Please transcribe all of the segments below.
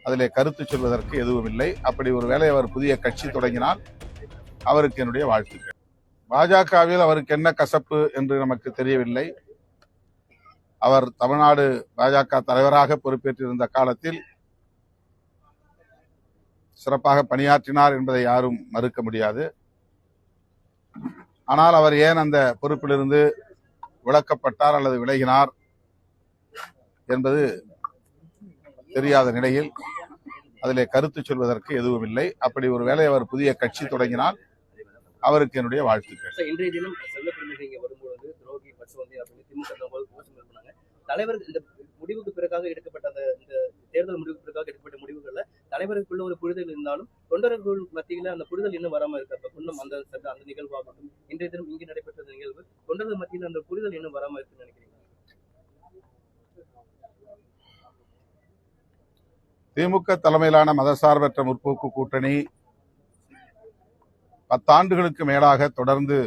அதிலே கருத்து சொல்வதற்கு எதுவும் இல்லை. அப்படி ஒரு வேளை அவர் புதிய கட்சி தொடங்கினால் அவருக்கு என்னுடைய வாழ்த்துக்கள். பாஜகவில் அவருக்கு என்ன கசப்பு என்று நமக்கு தெரியவில்லை. அவர் தமிழ்நாடு பாஜக தலைவராக பொறுப்பேற்றிருந்த காலத்தில் சிறப்பாக பணியாற்றினார் என்பதை யாரும் மறுக்க முடியாது. ஆனால் அவர் ஏன் அந்த பொறுப்பிலிருந்து விலக்கப்பட்டார் அல்லது விலகினார் என்பது தெரியாத நிலையில் அதிலே கருத்து சொல்வதற்கு எதுவும் இல்லை. அப்படி ஒரு வேளை அவர் புதிய கட்சி தொடங்கினால் அவருக்கு என்னுடைய வாழ்த்துக்கள். இன்றைய தினம் செல்வப்பிரமணியன் வரும்பொழுது துரோகி பசுவந்தி அப்படின்னு திமுக தலைவர் இந்த முடிவுக்கு பிறகாக எடுக்கப்பட்ட இந்த தேர்தல் முடிவுக்கு பிறகாக எடுக்கப்பட்ட முடிவுகள்ல தலைவருக்குள்ள ஒரு புரிதல் இருந்தாலும் தொண்டர்கள் மத்தியில அந்த புரிதல் இன்னும் வராம இருக்கு. அப்ப இன்னும் அந்த நிகழ்வாகட்டும் இன்றைய தினம் இங்கு நடைபெற்ற நிகழ்வு தொண்டர்கள் மத்தியில அந்த புரிதல் இன்னும் வராம இருக்குன்னு நினைக்கிறீங்க? திமுக தலைமையிலான மதசார்பற்ற முற்போக்கு கூட்டணி 10 ஆண்டுகளுக்கு மேலாக தொடர்ந்து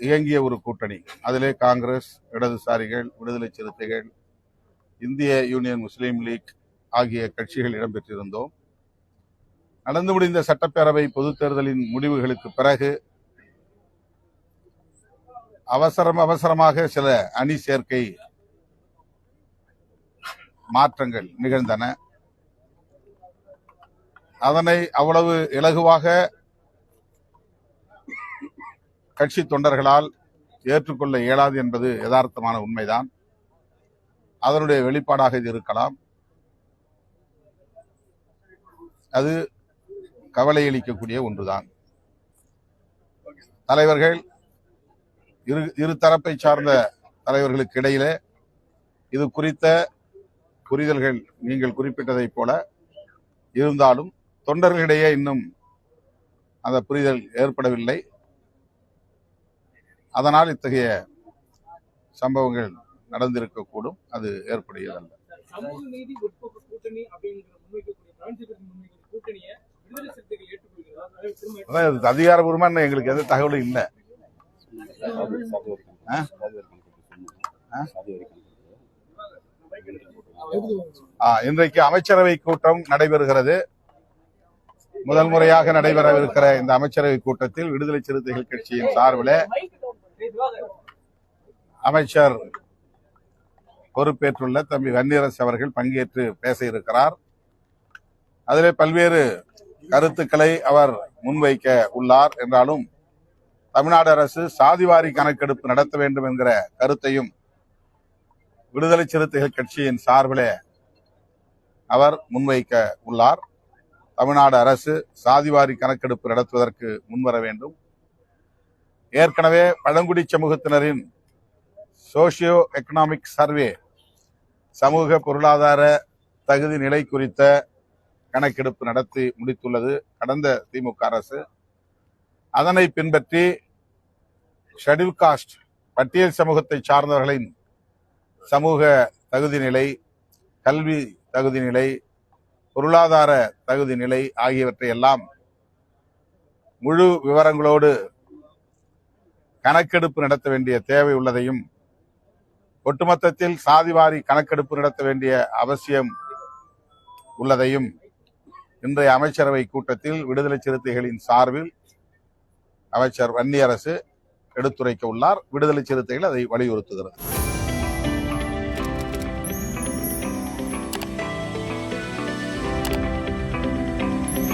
இயங்கிய ஒரு கூட்டணி. அதிலே காங்கிரஸ், இடதுசாரிகள், விடுதலை சிறுத்தைகள், இந்திய யூனியன் முஸ்லீம் லீக் ஆகிய கட்சிகள் இடம்பெற்றிருந்தோம். நடந்து முடிந்த சட்டப்பேரவை பொதுத் தேர்தலின் முடிவுகளுக்கு பிறகு அவசரமாக சில அணி சேர்க்கை மாற்றங்கள் நிகழ்ந்தன. அதனை அவ்வளவு இலகுவாக கட்சி தொண்டர்களால் ஏற்றுக்கொள்ள இயலாது என்பது யதார்த்தமான உண்மைதான். அதனுடைய வெளிப்பாடாக இது இருக்கலாம். அது கவலையளிக்கக்கூடிய ஒன்றுதான். தலைவர்கள் இரு தரப்பை சார்ந்த தலைவர்களுக்கு இடையிலே இது குறித்த புரிதல்கள் நீங்கள் குறிப்பிட்டதைப் போல இருந்தாலும் தொண்டர்களிடையே இன்னும் அந்த புரிதல் ஏற்படவில்லை. அதனால் இத்தகைய சம்பவங்கள் நடந்திருக்கக்கூடும். அது ஏற்புடையதல்ல. அதிகாரபூர்வமா எங்களுக்கு எந்த தகவலும் இல்லை. இன்றைக்கு அமைச்சரவை கூட்டம் நடைபெறுகிறது. முதல் முறையாக நடைபெறவிருக்கிற இந்த அமைச்சரவை கூட்டத்தில் விடுதலை சிறுத்தைகள் கட்சியின் சார்பில் அமைச்சர் பொறுப்பேற்றுள்ள தம்பி வன்னியரசு அவர்கள் பங்கேற்று பேச இருக்கிறார். அதிலே பல்வேறு கருத்துக்களை அவர் முன்வைக்க உள்ளார். என்றாலும் தமிழ்நாடு அரசு சாதிவாரி கணக்கெடுப்பு நடத்த வேண்டும் என்கிற கருத்தையும் விடுதலை சிறுத்தைகள் கட்சியின் சார்பிலே அவர் முன்வைக்க உள்ளார். தமிழ்நாடு அரசு சாதிவாரி கணக்கெடுப்பு நடத்துவதற்கு முன்வர வேண்டும். ஏற்கனவே பழங்குடி சமூகத்தினரின் சோசியோ எக்கனாமிக் சர்வே, சமூக பொருளாதார தகுதி நிலை குறித்த கணக்கெடுப்பு நடத்தி முடித்துள்ளது கடந்த திமுக அரசு. அதனை பின்பற்றி ஷெட்யூல் காஸ்ட், பட்டியல் சமூகத்தை சார்ந்தவர்களின் சமூக தகுதி நிலை, கல்வி தகுதி நிலை, பொருளாதார தகுதி நிலை ஆகியவற்றை எல்லாம் முழு விவரங்களோடு கணக்கெடுப்பு நடத்த வேண்டிய தேவை உள்ளதையும், ஒட்டுமொத்தத்தில் சாதிவாரி கணக்கெடுப்பு நடத்த வேண்டிய அவசியம் உள்ளதையும் இன்றைய அமைச்சரவை கூட்டத்தில் விடுதலை சிறுத்தைகளின் சார்பில் அமைச்சர் வன்னியரசு எடுத்துரைக்க உள்ளார். விடுதலை சிறுத்தைகள் அதை வலியுறுத்துகிறது.